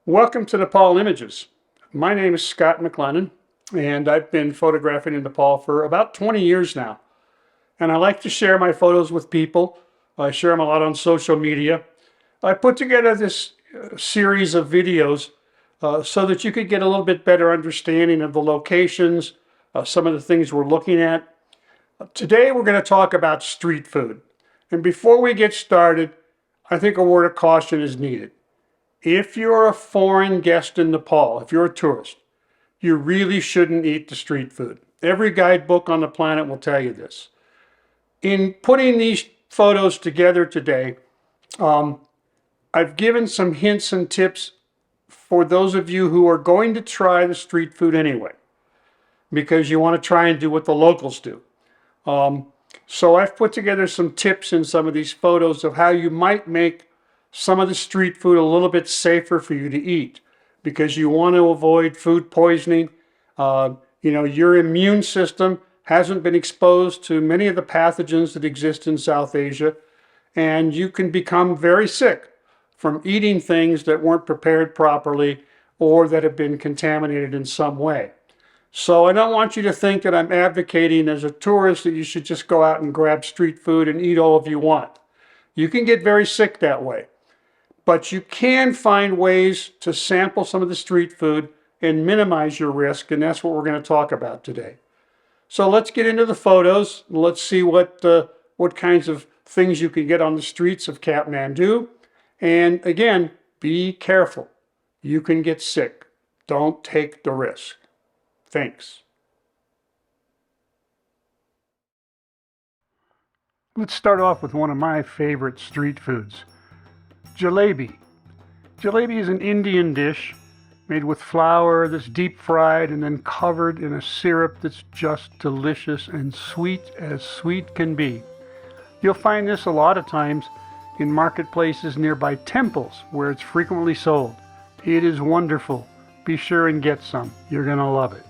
Welcome to Nepal Images. My name is Scott McLennan, and I've been photographing in Nepal for about 20 years now. And I like to share my photos with people. I share them a lot on social media. I put together this series of videos so that you could get a little bit better understanding of the locations, some of the things we're looking at. Today we're going to talk about street food. And before we get started, I think a word of caution is needed. If you're a foreign guest in Nepal, if you're a tourist, you really shouldn't eat the street food. Every guidebook on the planet will tell you this. In putting these photos together today, I've given some hints and tips for those of you who are going to try the street food anyway, because you want to try and do what the locals do. So I've put together some tips in some of these photos of how you might make some of the street food a little bit safer for you to eat, because you want to avoid food poisoning. Your immune system hasn't been exposed to many of the pathogens that exist in South Asia, and you can become very sick from eating things that weren't prepared properly or that have been contaminated in some way. So I don't want you to think that I'm advocating as a tourist that you should just go out and grab street food and eat all of you want. You can get very sick that way. But you can find ways to sample some of the street food and minimize your risk, and that's what we're going to talk about today. So let's get into the photos. Let's see what kinds of things you can get on the streets of Kathmandu. And again, be careful. You can get sick. Don't take the risk. Thanks. Let's start off with one of my favorite street foods. Jalebi. Jalebi is an Indian dish made with flour that's deep fried and then covered in a syrup that's just delicious and sweet as sweet can be. You'll find this a lot of times in marketplaces nearby temples where it's frequently sold. It is wonderful. Be sure and get some. You're going to love it.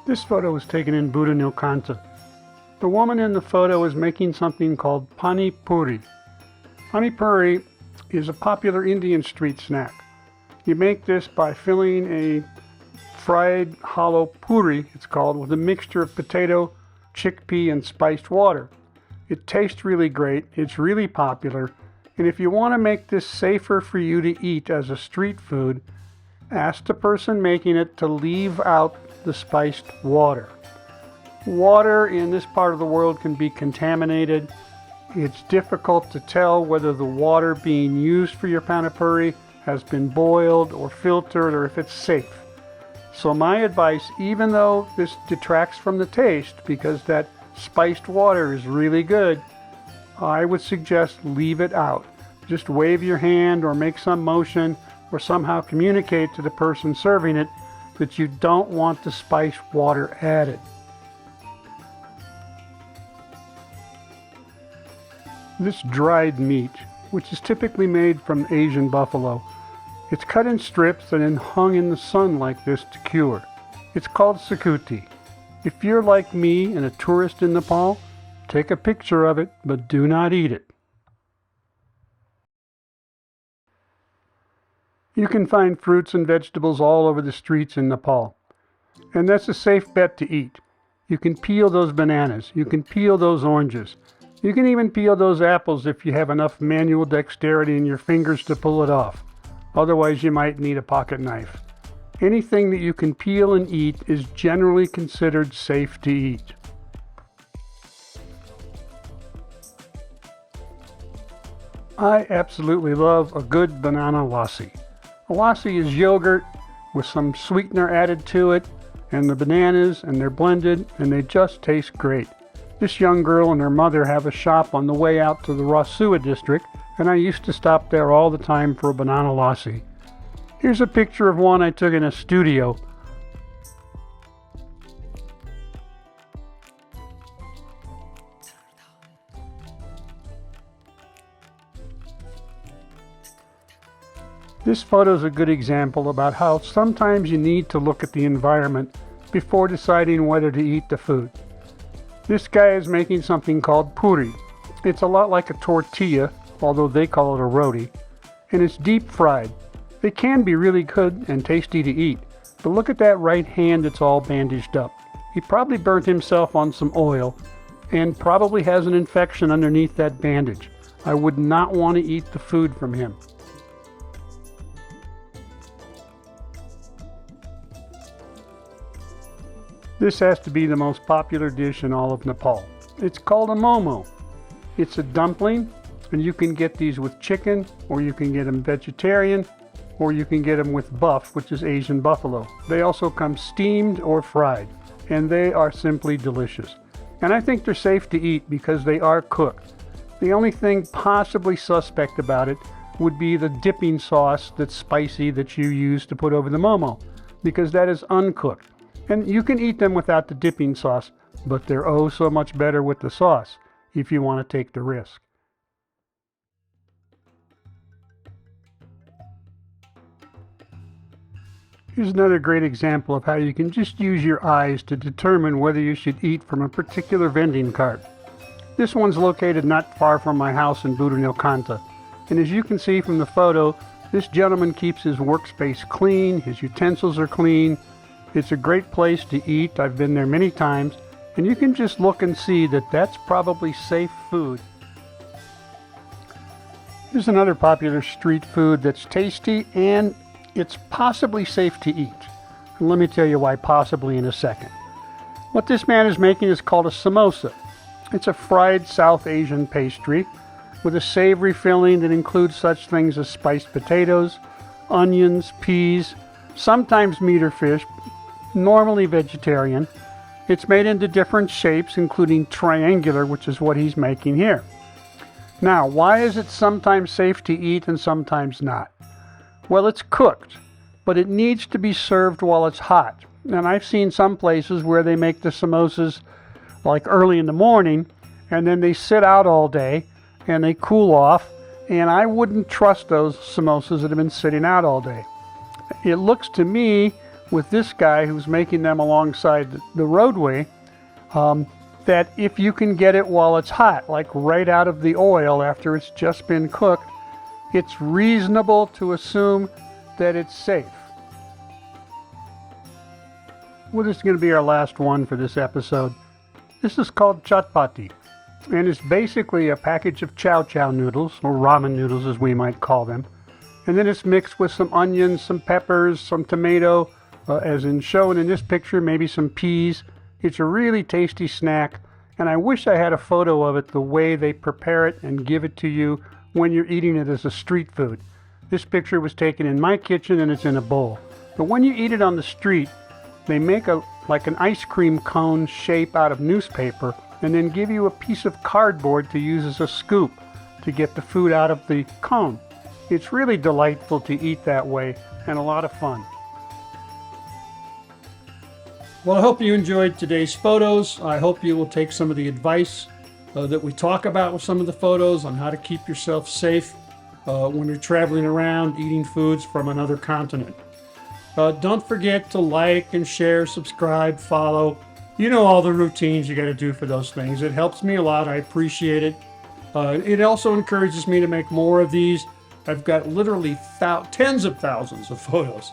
This photo was taken in Buddha Nilkantha. The woman in the photo is making something called pani puri. Pani puri is a popular Indian street snack. You make this by filling a fried hollow puri, it's called, with a mixture of potato, chickpea, and spiced water. It tastes really great, it's really popular, and if you want to make this safer for you to eat as a street food, ask the person making it to leave out the spiced water. Water in this part of the world can be contaminated. It's difficult to tell whether the water being used for your pani puri has been boiled or filtered or if it's safe. So my advice, even though this detracts from the taste because that spiced water is really good, I would suggest leave it out. Just wave your hand or make some motion or somehow communicate to the person serving it that you don't want the spiced water added. This dried meat, which is typically made from Asian buffalo, it's cut in strips and then hung in the sun like this to cure. It's called sakuti. If you're like me and a tourist in Nepal, take a picture of it, but do not eat it. You can find fruits and vegetables all over the streets in Nepal, and that's a safe bet to eat. You can peel those bananas, you can peel those oranges, you can even peel those apples if you have enough manual dexterity in your fingers to pull it off. Otherwise, you might need a pocket knife. Anything that you can peel and eat is generally considered safe to eat. I absolutely love a good banana lassi. A lassi is yogurt with some sweetener added to it, and the bananas, and they're blended, and they just taste great. This young girl and her mother have a shop on the way out to the Rasua district, and I used to stop there all the time for a banana lassi. Here's a picture of one I took in a studio. This photo is a good example about how sometimes you need to look at the environment before deciding whether to eat the food. This guy is making something called puri. It's a lot like a tortilla, although they call it a roti, and it's deep fried. They can be really good and tasty to eat, but look at that right hand that's all bandaged up. He probably burnt himself on some oil and probably has an infection underneath that bandage. I would not want to eat the food from him. This has to be the most popular dish in all of Nepal. It's called a momo. It's a dumpling, and you can get these with chicken, or you can get them vegetarian, or you can get them with buff, which is Asian buffalo. They also come steamed or fried, and they are simply delicious. And I think they're safe to eat because they are cooked. The only thing possibly suspect about it would be the dipping sauce that's spicy that you use to put over the momo, because that is uncooked. And you can eat them without the dipping sauce, but they're oh so much better with the sauce if you want to take the risk. Here's another great example of how you can just use your eyes to determine whether you should eat from a particular vending cart. This one's located not far from my house in Budunilkanta, and as you can see from the photo, this gentleman keeps his workspace clean, his utensils are clean. It's a great place to eat. I've been there many times, and you can just look and see that that's probably safe food. Here's another popular street food that's tasty and it's possibly safe to eat. And let me tell you why possibly in a second. What this man is making is called a samosa. It's a fried South Asian pastry with a savory filling that includes such things as spiced potatoes, onions, peas, sometimes meat or fish, normally vegetarian. It's made into different shapes, including triangular, which is what he's making here. Now, why is it sometimes safe to eat and sometimes not? Well, it's cooked, but it needs to be served while it's hot. And I've seen some places where they make the samosas like early in the morning, and then they sit out all day and they cool off, and I wouldn't trust those samosas that have been sitting out all day. It looks to me, with this guy who's making them alongside the roadway, that if you can get it while it's hot, like right out of the oil after it's just been cooked, it's reasonable to assume that it's safe. Well, this is going to be our last one for this episode. This is called chatpati, and it's basically a package of chow chow noodles, or ramen noodles as we might call them. And then it's mixed with some onions, some peppers, some tomato, as in shown in this picture, maybe some peas. It's a really tasty snack, and I wish I had a photo of it the way they prepare it and give it to you when you're eating it as a street food. This picture was taken in my kitchen and it's in a bowl. But when you eat it on the street, they make like an ice cream cone shape out of newspaper and then give you a piece of cardboard to use as a scoop to get the food out of the cone. It's really delightful to eat that way and a lot of fun. Well, I hope you enjoyed today's photos. I hope you will take some of the advice that we talk about with some of the photos on how to keep yourself safe when you're traveling around eating foods from another continent. Don't forget to like and share, subscribe, follow. You know all the routines you got to do for those things. It helps me a lot. I appreciate it. It also encourages me to make more of these. I've got literally tens of thousands of photos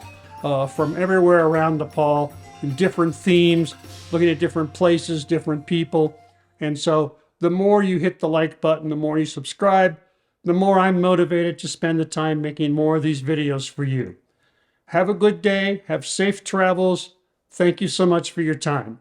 from everywhere around Nepal in different themes, looking at different places, different people. And so the more you hit the like button, the more you subscribe, the more I'm motivated to spend the time making more of these videos for you. Have a good day. Have safe travels. Thank you so much for your time.